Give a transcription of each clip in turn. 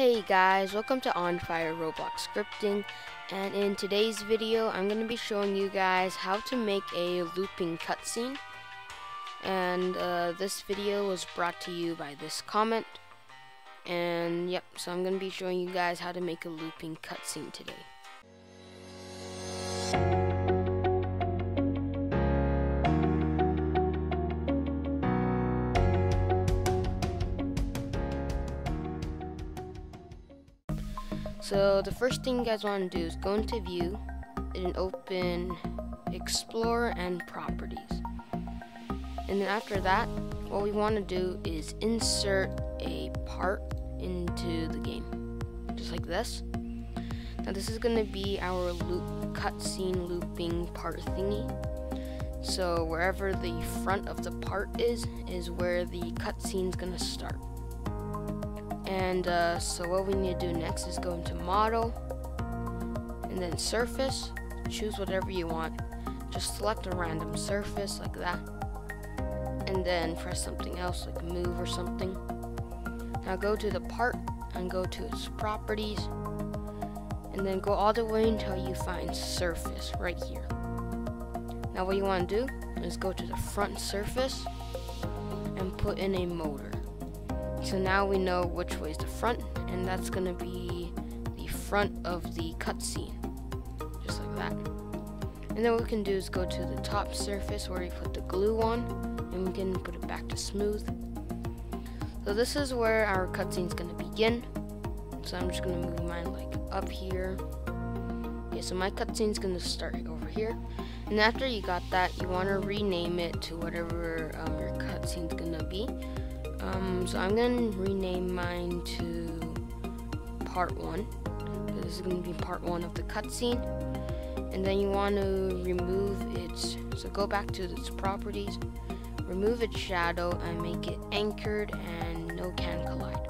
Hey guys, welcome to On Fire Roblox Scripting, and in today's video I'm going to be showing you guys how to make a looping cutscene. And this video was brought to you by this comment, and yep, so I'm going to be showing you guys how to make a looping cutscene today. So the first thing you guys want to do is go into View and open Explore and Properties. And then after that, what we want to do is insert a part into the game, just like this. Now this is going to be our cutscene looping part thingy. So wherever the front of the part is where the cutscene is going to start. And so what we need to do next is go into Model, and then Surface, choose whatever you want. Just select a random surface like that, and then press something else like Move or something. Now go to the part and go to its Properties, and then go all the way until you find Surface right here. Now what you want to do is go to the front surface and put in a motor. So now we know which way is the front, and that's going to be the front of the cutscene, just like that. And then what we can do is go to the top surface where we put the glue on, and we can put it back to smooth. So this is where our cutscene is going to begin. So I'm just going to move mine like up here. Okay, so my cutscene is going to start over here. And after you got that, you want to rename it to whatever your cutscene is going to be. So I'm going to rename mine to Part 1. This is going to be Part 1 of the cutscene. And then you want to remove its, so go back to its properties, remove its shadow and make it anchored and no can collide.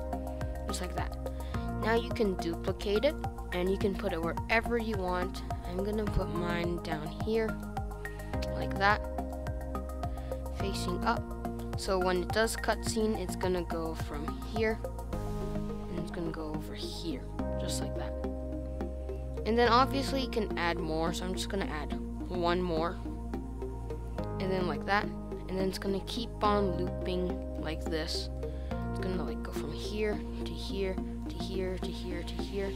Just like that. Now you can duplicate it and you can put it wherever you want. I'm going to put mine down here, like that, facing up. So when it does cutscene, it's gonna go from here, and it's gonna go over here, just like that. And then obviously you can add more, so I'm just gonna add one more, and then like that, and then it's gonna keep on looping like this. It's gonna like go from here to here to here to here to here,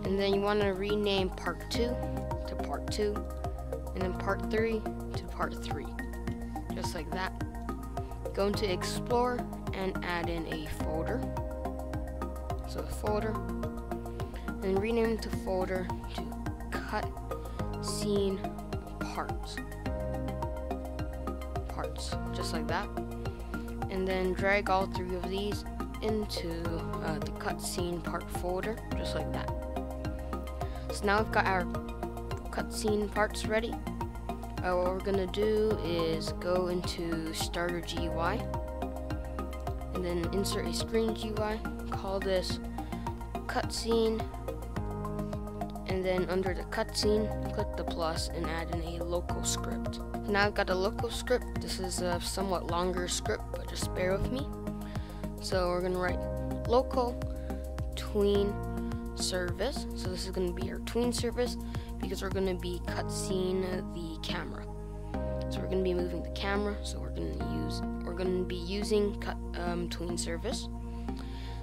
and then you want to rename Part 2 to Part 2, and then Part 3 to Part 3, just like that. Go into Explore and add in a folder. So a folder, and rename the folder to Cutscene Parts, just like that. And then drag all three of these into the Cutscene Part folder, just like that. So now we've got our cutscene parts ready. What we're gonna do is go into Starter GUI, and then insert a screen GUI, call this cutscene, and then under the cutscene, click the plus and add in a local script. Now I've got a local script. This is a somewhat longer script, but just bear with me. So we're gonna write local TweenService. So this is gonna be our TweenService, because we're going to be cutscene the camera. So we're going to be moving the camera, so we're going to be using TweenService.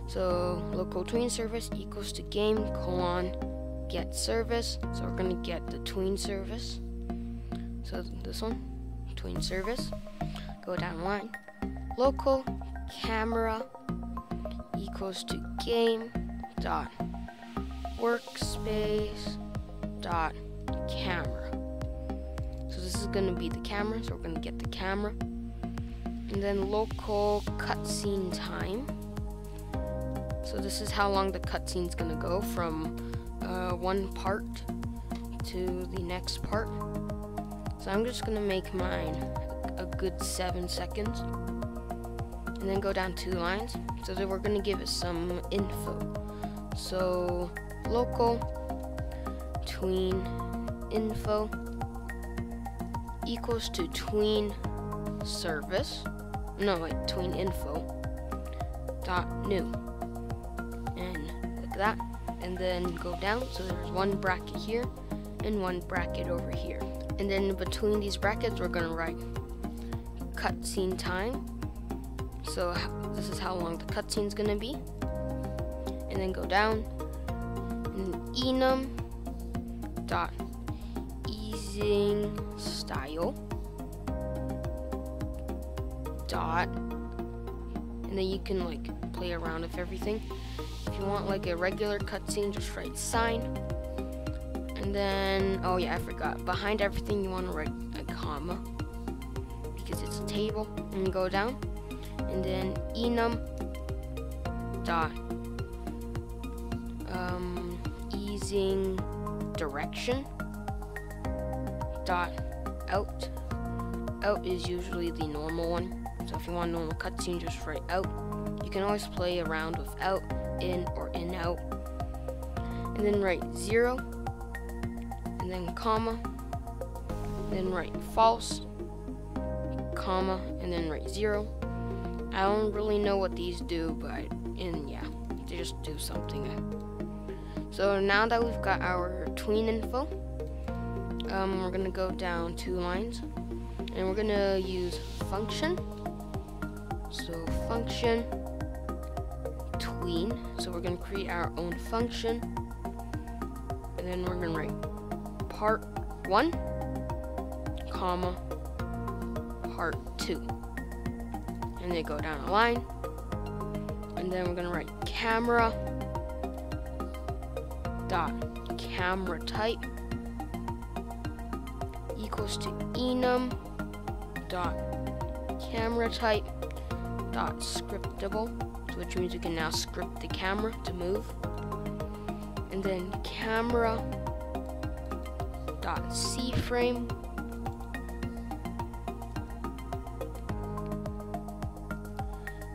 So local TweenService equals to game : GetService. So we're going to get the TweenService. So this one, TweenService. Go down line. Local camera equals to game.Workspace.Camera. So this is going to be the camera, so we're going to get the camera. And then local cutscene time. So this is how long the cutscene is going to go from one part to the next part. So I'm just going to make mine a good 7 seconds. And then go down 2 lines. So then we're going to give it some info. So local TweenInfo equals to TweenService. No, wait, TweenInfo.new. And that, and then go down. So there's one bracket here and one bracket over here. And then in between these brackets, we're gonna write cutscene time. So this is how long the cutscene's gonna be. And then go down, and Enum.EasingStyle. And then you can like play around with everything. If you want like a regular cutscene, just write sine. And then, oh yeah, I forgot. Behind everything, you want to write a comma because it's a table. And go down, and then Enum.EasingDirection.Out. Out is usually the normal one. So if you want a normal cutscene, just write out. You can always play around with out, in, or in, out. And then write 0, and then comma, and then write false, comma, and then write 0. I don't really know what these do, but yeah, they just do something. So now that we've got our TweenInfo, we're gonna go down 2 lines, and we're gonna use function. So function tween. So we're gonna create our own function, and then we're gonna write part 1, comma, part 2, and then go down a line, and then we're gonna write camera.CameraType equals to Enum.CameraType.Scriptable, which means we can now script the camera to move. And then camera.CFrame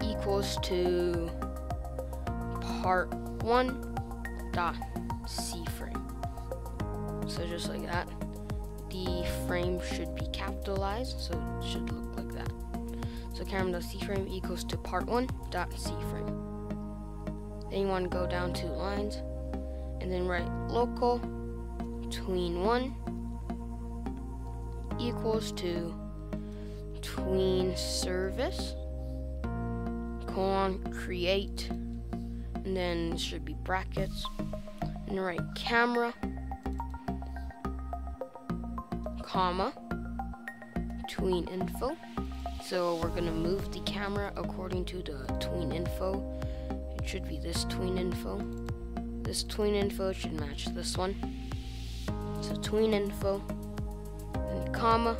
equals to part 1.CFrame. So just like that. The frame should be capitalized, so it should look like that. So camera.CFrame equals to part 1.CFrame. Then you want to go down 2 lines, and then write local tween1 equals to TweenService create, and then it should be brackets, and write camera, comma, TweenInfo. So we're gonna move the camera according to the TweenInfo. It should be this TweenInfo. This TweenInfo should match this one. So TweenInfo, and comma,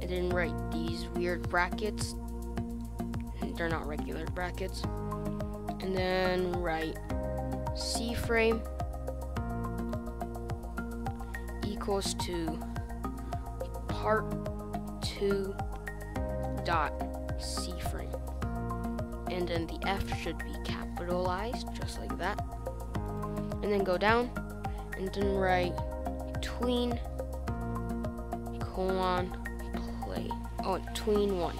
and then write these weird brackets. They're not regular brackets. And then write CFrame equals to part 2.CFrame. And then the F should be capitalized, just like that. And then go down, and then write tween play. Oh, tween1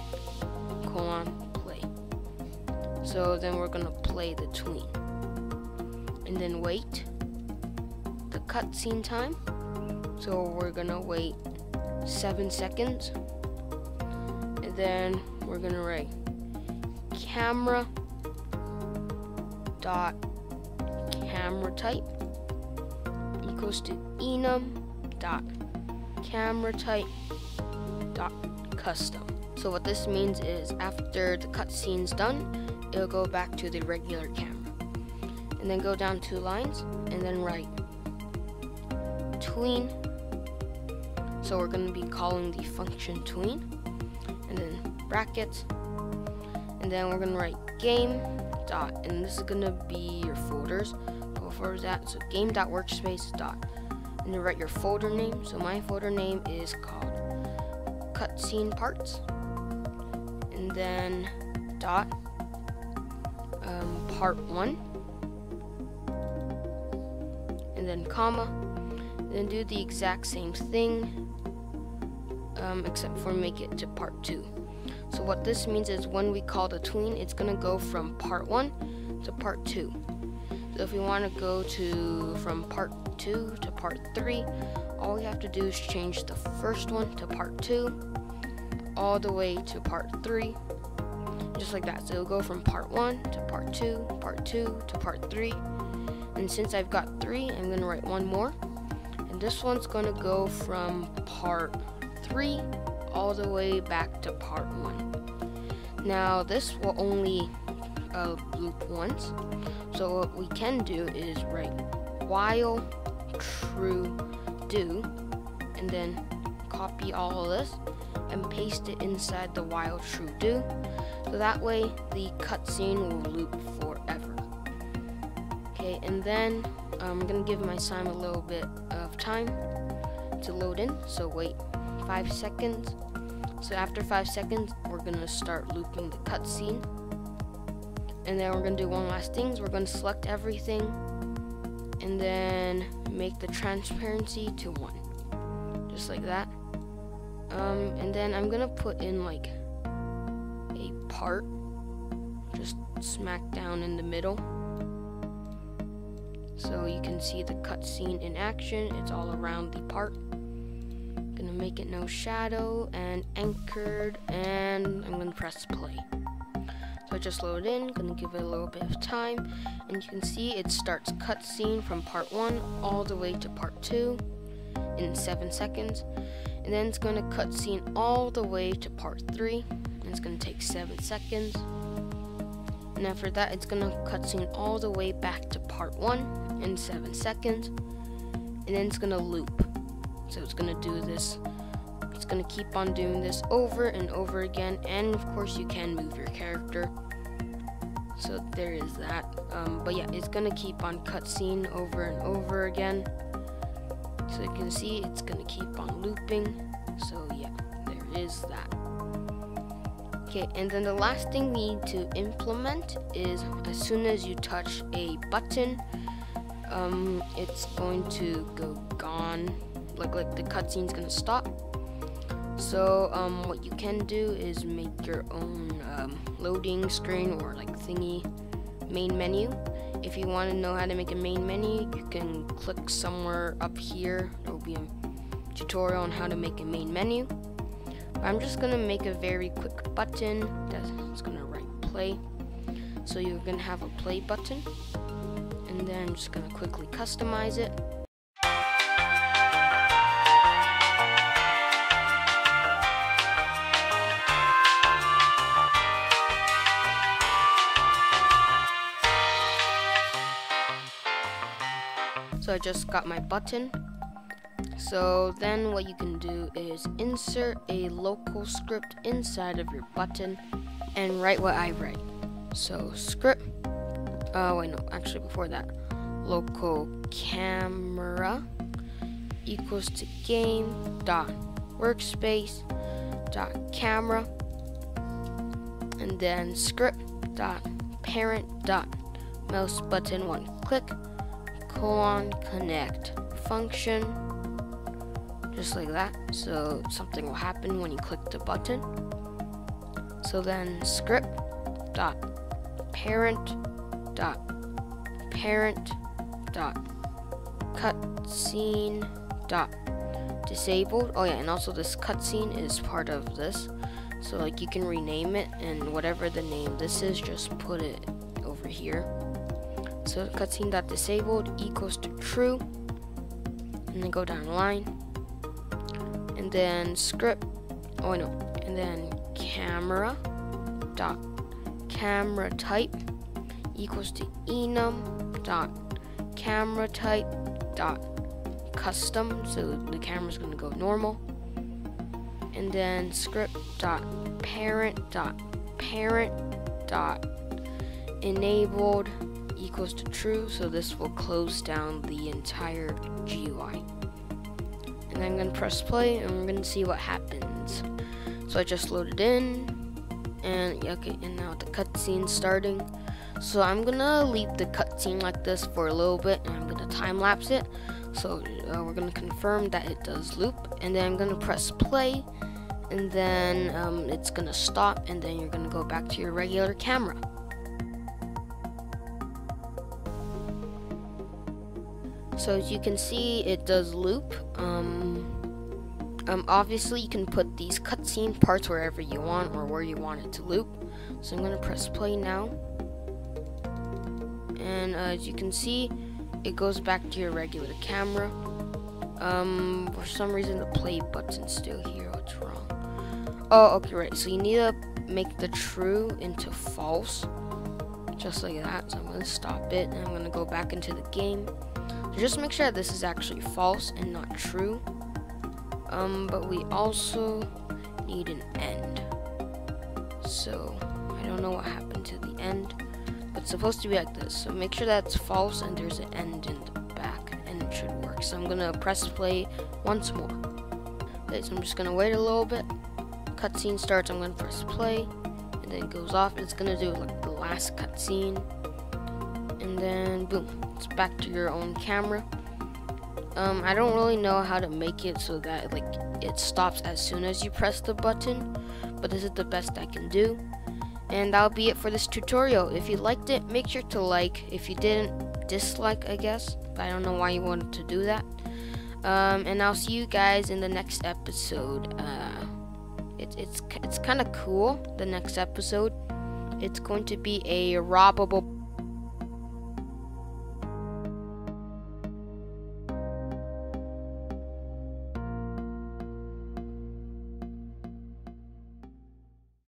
play. So then we're gonna play the tween, and then wait the cutscene time. So we're gonna wait 7 seconds, and then we're gonna write camera.CameraType equals to Enum.CameraType.Custom. So what this means is after the cutscene's done, it'll go back to the regular camera. And then go down 2 lines, and then write tween. So we're going to be calling the function tween, and then brackets, and then we're going to write game. And this is going to be your folders. Before that, so game.Workspace. And then write your folder name. So my folder name is called cutscene parts, and then dot part 1, and then comma, and then do the exact same thing, except for make it to part 2. So what this means is when we call the tween, it's gonna go from part 1 to part 2. if we want to go from part 2 to part 3, all we have to do is change the first one to part 2 all the way to part 3, just like that. So it'll go from part 1 to part 2 to part 3. And since I've got 3, I'm going to write one more, and this one's going to go from part 3 all the way back to part 1. Now this will only loop once, so what we can do is write while true do, and then copy all of this and paste it inside the while true do, so that way the cutscene will loop forever. Okay, and then I'm gonna give my Sime a little bit of time to load in, so wait 5 seconds. So after 5 seconds, we're gonna start looping the cutscene, and then we're gonna do one last thing. We're gonna select everything, and then make the transparency to 1, just like that. And then I'm gonna put in like a part, just smack down in the middle, so you can see the cutscene in action. It's all around the part. Gonna make it no shadow and anchored, and I'm gonna press play. So I just load in, gonna give it a little bit of time, and you can see it starts cutscene from part 1 all the way to part 2 in 7 seconds, and then it's gonna cutscene all the way to part 3, and it's gonna take 7 seconds, and after that it's gonna cutscene all the way back to part 1 in 7 seconds, and then it's gonna loop. So it's gonna do this, it's gonna keep on doing this over and over again, and of course you can move your character, so there is that. But yeah, it's gonna keep on cutscene over and over again, so you can see it's gonna keep on looping. So yeah, there is that. Okay, and then the last thing we need to implement is as soon as you touch a button, it's going to go gone. Like the cutscene's gonna stop. So what you can do is make your own loading screen or like thingy main menu. If you want to know how to make a main menu, you can click somewhere up here. There will be a tutorial on how to make a main menu. But I'm just gonna make a very quick button that's gonna write play. So you're gonna have a play button, and then I'm just gonna quickly customize it. So I just got my button. So then what you can do is insert a local script inside of your button and write what I write. So script, wait no, actually before that, local camera equals to game.Workspace.Camera, and then script.Parent.mouse button 1 click connect function, just like that. So something will happen when you click the button. So then script.Parent.Parent.Cutscene.Disabled. Oh yeah, and also this cutscene is part of this. So like you can rename it, and whatever the name this is, just put it over here. So cutscene.disabled equals to true, and then go down the line, and then script, oh no, and then camera.CameraType equals to Enum.CameraType.Custom, so the camera's going to go normal, and then script.Parent.Parent.Enabled equals to true, so this will close down the entire GUI. And I'm going to press play, and we're going to see what happens. So I just loaded in, and okay, and now the cutscene's starting. So I'm going to leave the cutscene like this for a little bit, and I'm going to time lapse it. So we're going to confirm that it does loop, and then I'm going to press play, and then it's going to stop, and then you're going to go back to your regular camera. So as you can see, it does loop. Obviously you can put these cutscene parts wherever you want or where you want it to loop. So I'm gonna press play now. And as you can see, it goes back to your regular camera. For some reason the play button's still here. What's wrong? Oh, okay, right. So you need to make the true into false, just like that. So I'm gonna stop it and I'm gonna go back into the game. So just make sure that this is actually false and not true. But we also need an end. So I don't know what happened to the end, but it's supposed to be like this. So make sure that's false and there's an end in the back, and it should work. So I'm gonna press play once more. Okay, so I'm just gonna wait a little bit. Cutscene starts. I'm gonna press play, and then it goes off. It's gonna do like the last cutscene, and then boom, it's back to your own camera. I don't really know how to make it so that like it stops as soon as you press the button, but this is the best I can do. And that'll be it for this tutorial. If you liked it, make sure to like. If you didn't, dislike, I guess. But I don't know why you wanted to do that. And I'll see you guys in the next episode. It's kind of cool. The next episode, it's going to be a robbable